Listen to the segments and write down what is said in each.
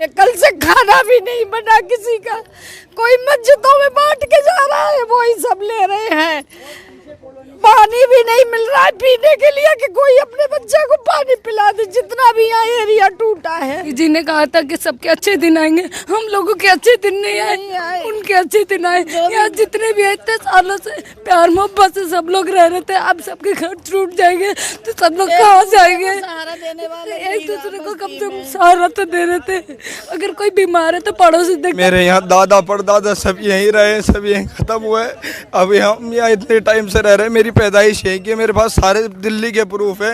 कल से खाना भी नहीं बना किसी का, कोई मस्जिदों में बांट के जा रहा है, वही सब ले रहे हैं। पानी भी नहीं मिल रहा है पीने के लिए कि कोई अपने बच्चे को पानी पिला दे। जितना भी यहाँ एरिया टूटा है। जी ने कहा था कि सबके अच्छे दिन आएंगे, हम लोगों के अच्छे दिन नहीं आए, उनके अच्छे दिन आए। यहाँ जितने भी इतने सालों से प्यार मोहब्बत से सब लोग रह रहे थे, अब सबके घर टूट जाएंगे तो सब लोग कहाँ जाएंगे? सहारा देने वाले एक दूसरे को कम से कम सहारा तो दे रहे थे। अगर कोई बीमार है तो पड़ोसी देख। मेरे यहाँ दादा परदादा सब यहीं रहे, सब यहीं खत्म हुए। अभी हम यहाँ इतने टाइम से रह रहे हैं। मेरी पैदाइश यहीं की, मेरे पास सारे दिल्ली के प्रूफ है,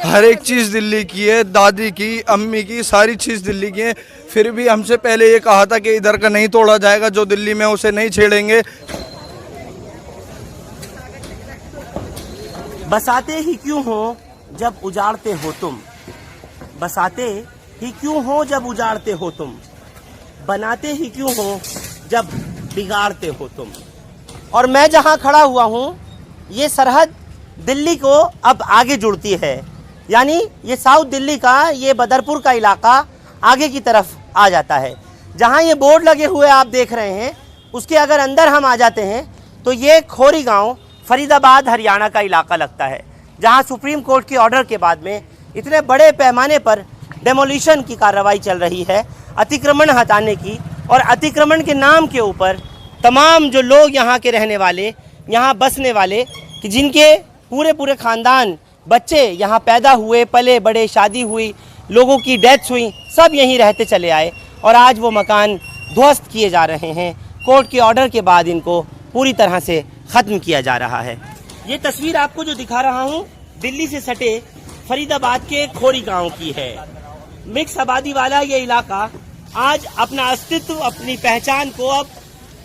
हर एक चीज़ दिल्ली की है, दादी की, अम्मी की, सारी चीज़ दिल्ली की है। फिर भी हमसे पहले ये कहा था कि इधर का नहीं तोड़ा जाएगा, जो दिल्ली में उसे नहीं छेड़ेंगे। बसाते ही क्यों हो जब उजाड़ते हो तुम, बसाते ही क्यों हो जब उजाड़ते हो तुम, बनाते ही क्यों हो जब बिगाड़ते हो तुम। और मैं जहां खड़ा हुआ हूं, ये सरहद दिल्ली को अब आगे जुड़ती है, यानी ये साउथ दिल्ली का, ये बदरपुर का इलाका आगे की तरफ आ जाता है। जहां ये बोर्ड लगे हुए आप देख रहे हैं, उसके अगर अंदर हम आ जाते हैं तो ये खोरी गांव फरीदाबाद हरियाणा का इलाका लगता है, जहां सुप्रीम कोर्ट के ऑर्डर के बाद में इतने बड़े पैमाने पर डेमोलिशन की कार्रवाई चल रही है, अतिक्रमण हटाने की। और अतिक्रमण के नाम के ऊपर तमाम जो लोग यहाँ के रहने वाले, यहाँ बसने वाले, कि जिनके पूरे खानदान, बच्चे यहाँ पैदा हुए, पले बड़े, शादी हुई, लोगों की डेथ्स हुई, सब यहीं रहते चले आए और आज वो मकान ध्वस्त किए जा रहे हैं। कोर्ट के ऑर्डर के बाद इनको पूरी तरह से ख़त्म किया जा रहा है। ये तस्वीर आपको जो दिखा रहा हूँ दिल्ली से सटे फरीदाबाद के खोरी गांव की है। मिक्स आबादी वाला ये इलाका आज अपना अस्तित्व, अपनी पहचान को अब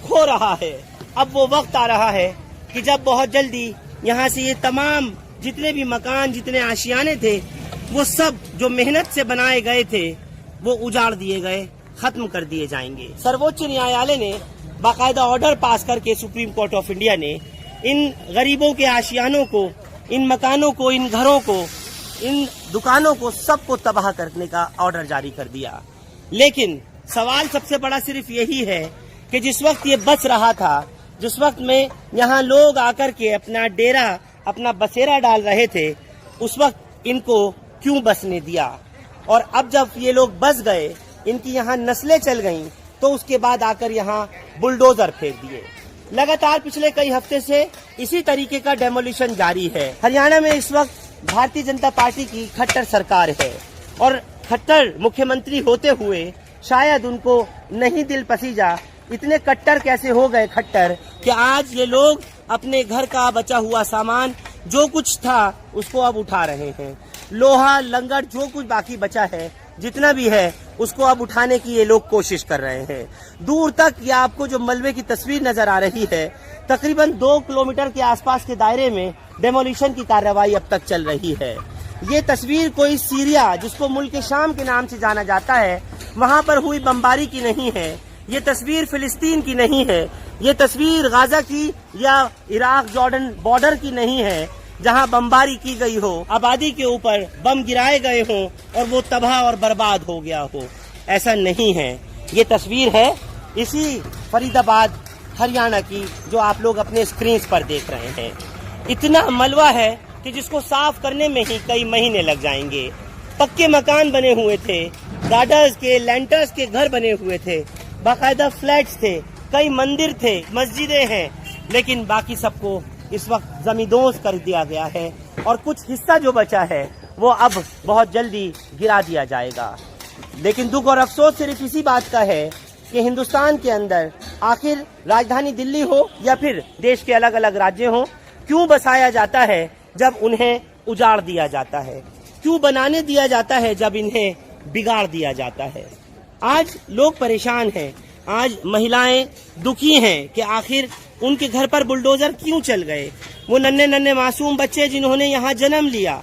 खो रहा है। अब वो वक्त आ रहा है कि जब बहुत जल्दी यहाँ से ये तमाम जितने भी मकान, जितने आशियाने थे, वो सब जो मेहनत से बनाए गए थे, वो उजाड़ दिए गए, खत्म कर दिए जाएंगे। सर्वोच्च न्यायालय ने बाकायदा ऑर्डर पास करके, सुप्रीम कोर्ट ऑफ इंडिया ने इन गरीबों के आशियानों को, इन मकानों को, इन घरों को, इन दुकानों को, सबको तबाह करने का ऑर्डर जारी कर दिया। लेकिन सवाल सबसे बड़ा सिर्फ यही है कि जिस वक्त ये बच रहा था, जिस वक्त में यहाँ लोग आकर के अपना डेरा, अपना बसेरा डाल रहे थे, उस वक्त इनको क्यों बसने दिया? और अब जब ये लोग बस गए, इनकी यहाँ नस्लें चल गईं, तो उसके बाद आकर यहाँ बुलडोजर फेंक दिए। लगातार पिछले कई हफ्ते से इसी तरीके का डेमोलिशन जारी है। हरियाणा में इस वक्त भारतीय जनता पार्टी की खट्टर सरकार है और खट्टर मुख्यमंत्री होते हुए शायद उनको नहीं दिल पसीजा, इतने कट्टर कैसे हो गए खट्टर कि आज ये लोग अपने घर का बचा हुआ सामान, जो कुछ था, उसको अब उठा रहे हैं। लोहा लंगड़ जो कुछ बाकी बचा है, जितना भी है, उसको अब उठाने की ये लोग कोशिश कर रहे हैं। दूर तक ये आपको जो मलबे की तस्वीर नजर आ रही है, तकरीबन 2 किलोमीटर के आसपास के दायरे में डेमोलिशन की कार्रवाई अब तक चल रही है। ये तस्वीर कोई सीरिया, जिसको मुल्क शाम के नाम से जाना जाता है, वहाँ पर हुई बमबारी की नहीं है। ये तस्वीर फिलिस्तीन की नहीं है। ये तस्वीर गाजा की या इराक जॉर्डन बॉर्डर की नहीं है, जहां बमबारी की गई हो, आबादी के ऊपर बम गिराए गए हों और वो तबाह और बर्बाद हो गया हो। ऐसा नहीं है। ये तस्वीर है इसी फरीदाबाद हरियाणा की, जो आप लोग अपने स्क्रीन पर देख रहे हैं। इतना मलबा है कि जिसको साफ करने में ही कई महीने लग जाएंगे। पक्के मकान बने हुए थे, गार्डर्स के, लैंटर्स के घर बने हुए थे, बाकायदा फ्लैट्स थे, कई मंदिर थे, मस्जिदें हैं, लेकिन बाकी सबको इस वक्त जमींदोज कर दिया गया है और कुछ हिस्सा जो बचा है वो अब बहुत जल्दी गिरा दिया जाएगा। लेकिन दुख और अफसोस सिर्फ इसी बात का है कि हिंदुस्तान के अंदर आखिर राजधानी दिल्ली हो या फिर देश के अलग अलग राज्य हो, क्यों बसाया जाता है जब उन्हें उजाड़ दिया जाता है? क्यों बनाने दिया जाता है जब इन्हें बिगाड़ दिया जाता है? आज लोग परेशान हैं, आज महिलाएं दुखी हैं कि आखिर उनके घर पर बुलडोजर क्यों चल गए। वो नन्हे नन्हे मासूम बच्चे जिन्होंने यहाँ जन्म लिया,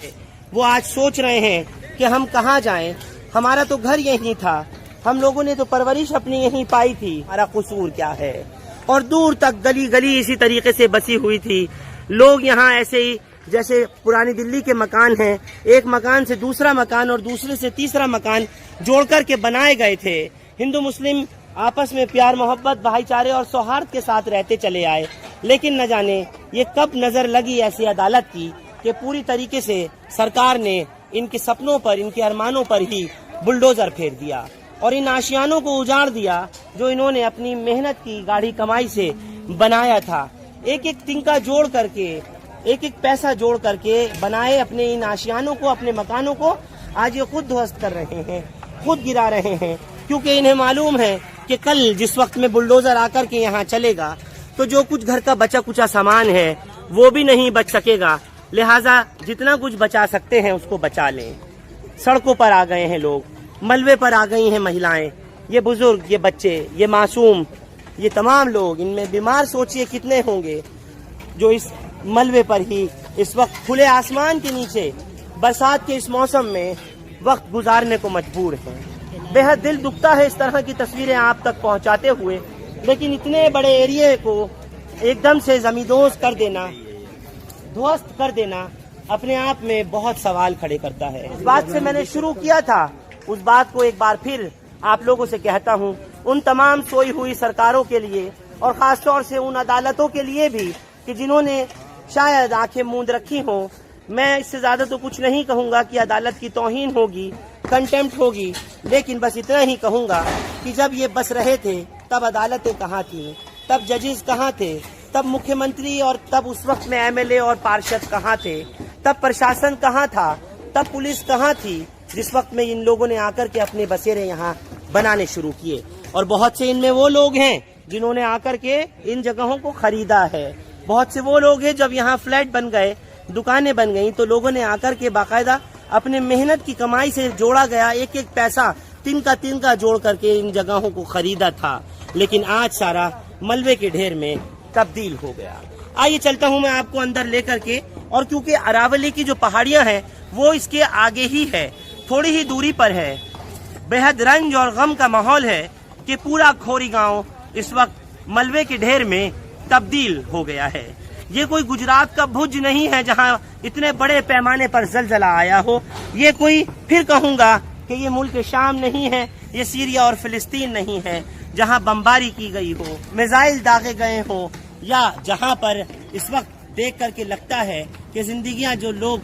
वो आज सोच रहे हैं कि हम कहाँ जाएं, हमारा तो घर यहीं था, हम लोगों ने तो परवरिश अपनी यहीं पाई थी, हमारा कसूर क्या है? और दूर तक गली गली इसी तरीके से बसी हुई थी। लोग यहाँ ऐसे ही, जैसे पुरानी दिल्ली के मकान हैं, एक मकान से दूसरा मकान और दूसरे से तीसरा मकान जोड़ करके बनाए गए थे। हिंदू मुस्लिम आपस में प्यार मोहब्बत भाईचारे और सौहार्द के साथ रहते चले आए, लेकिन न जाने ये कब नजर लगी ऐसी अदालत की कि पूरी तरीके से सरकार ने इनके सपनों पर, इनके अरमानों पर ही बुलडोजर फेर दिया और इन आशियानों को उजाड़ दिया जो इन्होंने अपनी मेहनत की गाढ़ी कमाई से बनाया था। एक एक तिनका जोड़ करके, एक एक पैसा जोड़ करके बनाए अपने इन आशियानों को, अपने मकानों को आज ये खुद ध्वस्त कर रहे हैं, खुद गिरा रहे हैं, क्योंकि इन्हें मालूम है कि कल जिस वक्त में बुलडोजर आकर के यहाँ चलेगा तो जो कुछ घर का बचा कुचा सामान है वो भी नहीं बच सकेगा। लिहाजा जितना कुछ बचा सकते हैं उसको बचा लें। सड़कों पर आ गए हैं लोग, मलबे पर आ गई हैं महिलाएं, ये बुजुर्ग, ये बच्चे, ये मासूम, ये तमाम लोग, इनमें बीमार सोचिए कितने होंगे जो इस मलबे पर ही इस वक्त खुले आसमान के नीचे बरसात के इस मौसम में वक्त गुजारने को मजबूर हैं। बेहद दिल दुखता है इस तरह की तस्वीरें आप तक पहुंचाते हुए, लेकिन इतने बड़े एरिया को एकदम से जमींदोज कर देना, ध्वस्त कर देना अपने आप में बहुत सवाल खड़े करता है। इस बात से मैंने शुरू किया था, उस बात को एक बार फिर आप लोगों से कहता हूं, उन तमाम सोई हुई सरकारों के लिए और खासतौर से उन अदालतों के लिए भी कि जिन्होंने शायद आंखें मूंद रखी हों। मैं इससे ज्यादा तो कुछ नहीं कहूंगा कि अदालत की तौहीन होगी, कंटेम्प्ट होगी, लेकिन बस इतना ही कहूंगा कि जब ये बस रहे थे तब अदालतें कहाँ थी, तब जजेस कहाँ थे, तब मुख्यमंत्री और तब उस वक्त में एमएलए और पार्षद कहाँ थे, तब प्रशासन कहाँ था, तब पुलिस कहाँ थी जिस वक्त में इन लोगों ने आकर के अपने बसेरे यहाँ बनाने शुरू किए। और बहुत से इनमें वो लोग हैं जिन्होंने आकर के इन जगहों को खरीदा है। बहुत से वो लोग हैं जब यहाँ फ्लैट बन गए, दुकानें बन गई, तो लोगों ने आकर के बाकायदा अपने मेहनत की कमाई से जोड़ा गया एक एक पैसा तिनका जोड़ करके इन जगहों को खरीदा था, लेकिन आज सारा मलबे के ढेर में तब्दील हो गया। आइए चलता हूं मैं आपको अंदर लेकर के, और क्योंकि अरावली की जो पहाड़ियां हैं वो इसके आगे ही है, थोड़ी ही दूरी पर है। बेहद रंज और गम का माहौल है कि पूरा खोरी गांव इस वक्त मलबे के ढेर में तब्दील हो गया है। ये कोई गुजरात का भुज नहीं है जहां इतने बड़े पैमाने पर जलजला आया हो। ये कोई, फिर कहूंगा कि ये मुल्क शाम नहीं है, ये सीरिया और फिलिस्तीन नहीं है जहां बमबारी की गई हो, मिसाइल दागे गए हो, या जहां पर इस वक्त देख करके लगता है कि जिंदगियां जो लोग